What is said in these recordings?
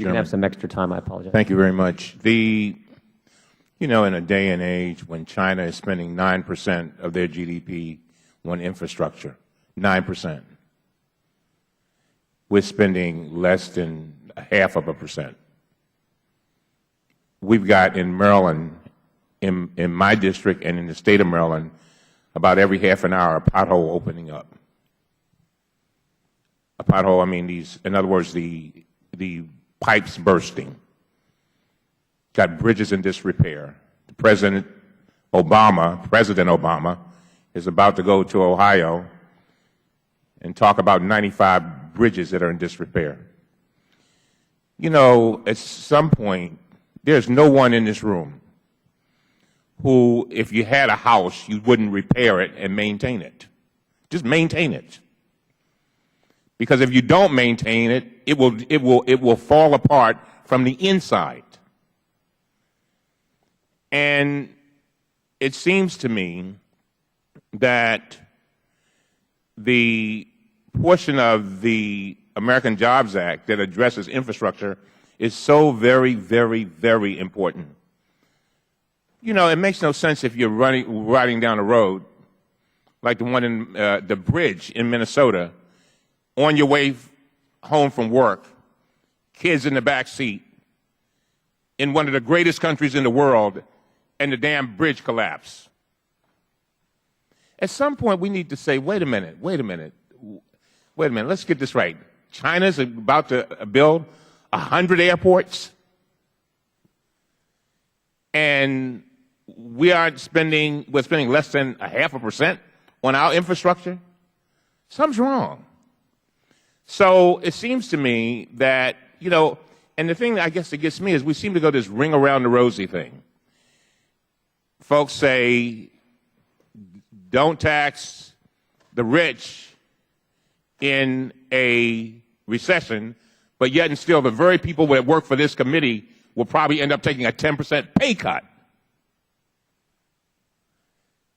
You can have some extra time. I apologize. Thank you very much. In a day and age when China is spending 9% of their GDP on infrastructure, 9%, we're spending less than 0.5%. We've got in Maryland, in my district and in the state of Maryland, about every half an hour a pothole opening up. A pothole, I mean in other words, the pipes bursting. Got bridges in disrepair. President Obama is about to go to Ohio and talk about 95 bridges that are in disrepair. At some point, there's no one in this room who, if you had a house, you wouldn't repair it and maintain it. Just maintain it. Because if you don't maintain it, it will fall apart from the inside. And it seems to me that the portion of the American Jobs Act that addresses infrastructure is so very, very, very important. It makes no sense if you're riding down a road, like the one in the bridge in Minnesota, on your way home from work, kids in the back seat, in one of the greatest countries in the world, and the damn bridge collapse. At some point, we need to say, wait a minute, let's get this right. China's about to build 100 airports, and we're spending less than 0.5% on our infrastructure. Something's wrong. So it seems to me that, and the thing that I guess that gets me is we seem to go this ring around the rosy thing. Folks say, don't tax the rich in a recession, but yet and still the very people that work for this committee will probably end up taking a 10% pay cut.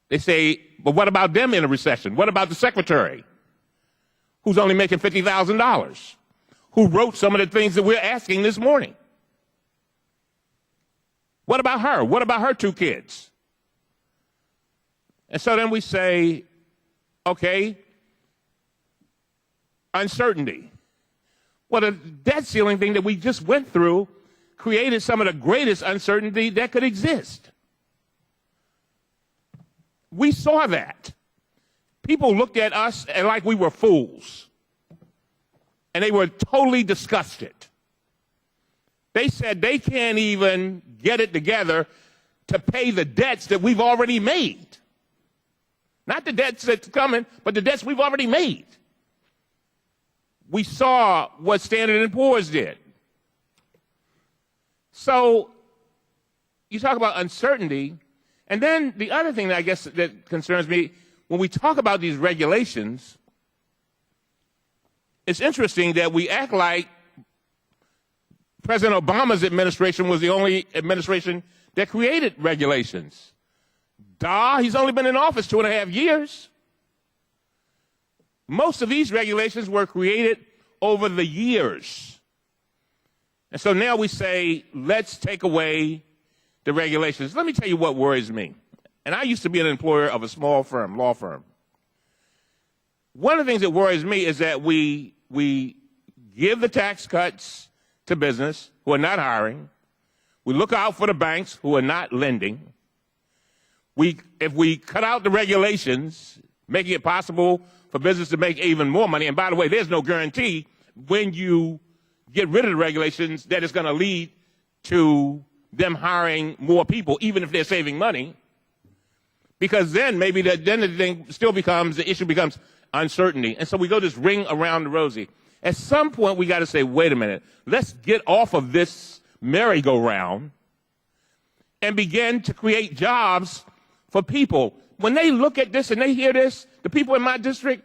They say, but what about them in a recession? What about the secretary who's only making $50,000, who wrote some of the things that we're asking this morning? What about her? What about her 2 kids? And so then we say, okay, uncertainty. Well, the debt ceiling thing that we just went through created some of the greatest uncertainty that could exist. We saw that. People looked at us and like we were fools. And they were totally disgusted. They said they can't even get it together to pay the debts that we've already made. Not the debts that's coming, but the debts we've already made. We saw what Standard & Poor's did. So you talk about uncertainty, and then the other thing that I guess that concerns me, when we talk about these regulations, it's interesting that we act like President Obama's administration was the only administration that created regulations. He's only been in office 2.5 years. Most of these regulations were created over the years. And so now we say, let's take away the regulations. Let me tell you what worries me. And I used to be an employer of a small firm, law firm. One of the things that worries me is that we give the tax cuts to business who are not hiring. We look out for the banks who are not lending. If we cut out the regulations, making it possible for business to make even more money, and by the way, there's no guarantee when you get rid of the regulations that it's going to lead to them hiring more people, even if they're saving money, because then maybe the thing still becomes, the issue becomes uncertainty. And so we go this ring around the rosy. At some point, we got to say, wait a minute, let's get off of this merry-go-round and begin to create jobs for people. When they look at this and they hear this, the people in my district,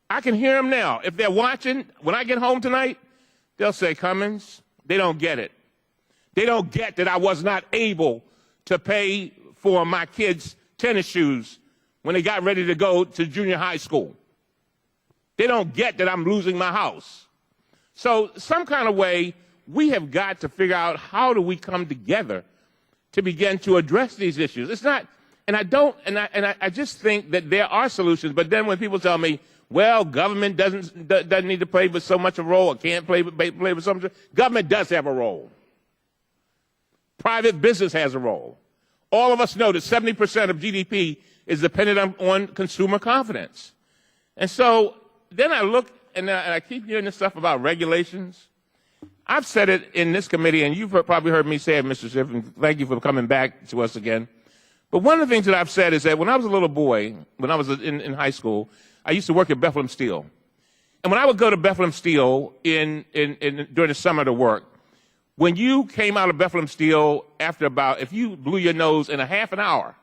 I can hear them now. If they're watching, when I get home tonight, they'll say, Cummings, they don't get it. They don't get that I was not able to pay for my kids' tennis shoes when they got ready to go to junior high school. They don't get that I'm losing my house. So some kind of way, we have got to figure out how do we come together to begin to address these issues. It's not, and I just think that there are solutions, but then when people tell me, well, government doesn't need to play with so much a role or can't play with so much, government does have a role. Private business has a role. All of us know that 70% of GDP is dependent on consumer confidence. And so then I look and I keep hearing this stuff about regulations. I've said it in this committee, and you've probably heard me say it, Mr. Schiff, and thank you for coming back to us again. But one of the things that I've said is that when I was a little boy, when I was in high school, I used to work at Bethlehem Steel. And when I would go to Bethlehem Steel during the summer to work, when you came out of Bethlehem Steel after if you blew your nose in a half an hour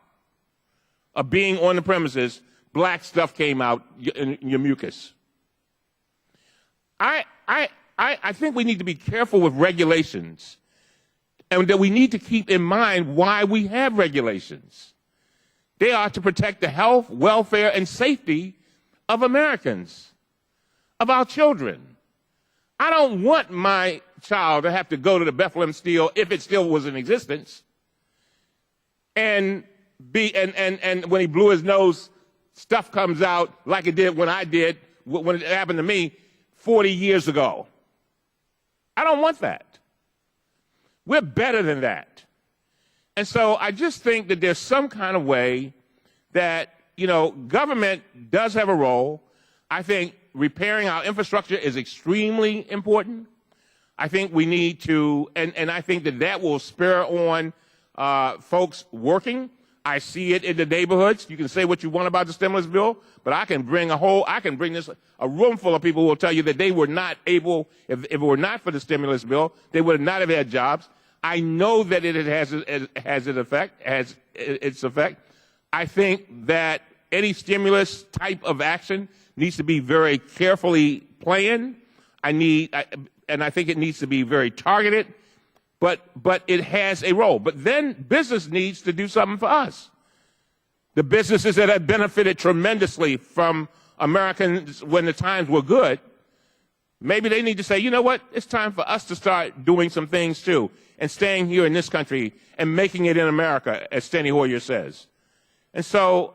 of being on the premises, black stuff came out in your mucus. I think we need to be careful with regulations, and that we need to keep in mind why we have regulations. They are to protect the health, welfare, and safety of Americans, of our children. I don't want my child to have to go to the Bethlehem Steel, if it still was in existence, and when he blew his nose, stuff comes out like it did when it happened to me 40 years ago. I don't want that. We're better than that. And so I just think that there's some kind of way that, government does have a role. I think repairing our infrastructure is extremely important. I think we need to, and I think that will spur on folks working. I see it in the neighborhoods. You can say what you want about the stimulus bill, but I can bring a room full of people who will tell you that they were not able, if it were not for the stimulus bill, they would not have had jobs. I know that it has its effect. I think that any stimulus type of action needs to be very carefully planned. And I think it needs to be very targeted, but it has a role. But then business needs to do something for us. The businesses that have benefited tremendously from Americans when the times were good, maybe they need to say, you know what, it's time for us to start doing some things too, and staying here in this country and making it in America, as Steny Hoyer says. And so,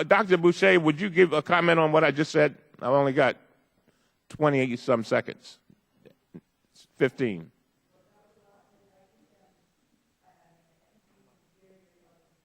Dr. Boucher, would you give a comment on what I just said? I've only got 20-some seconds, 15.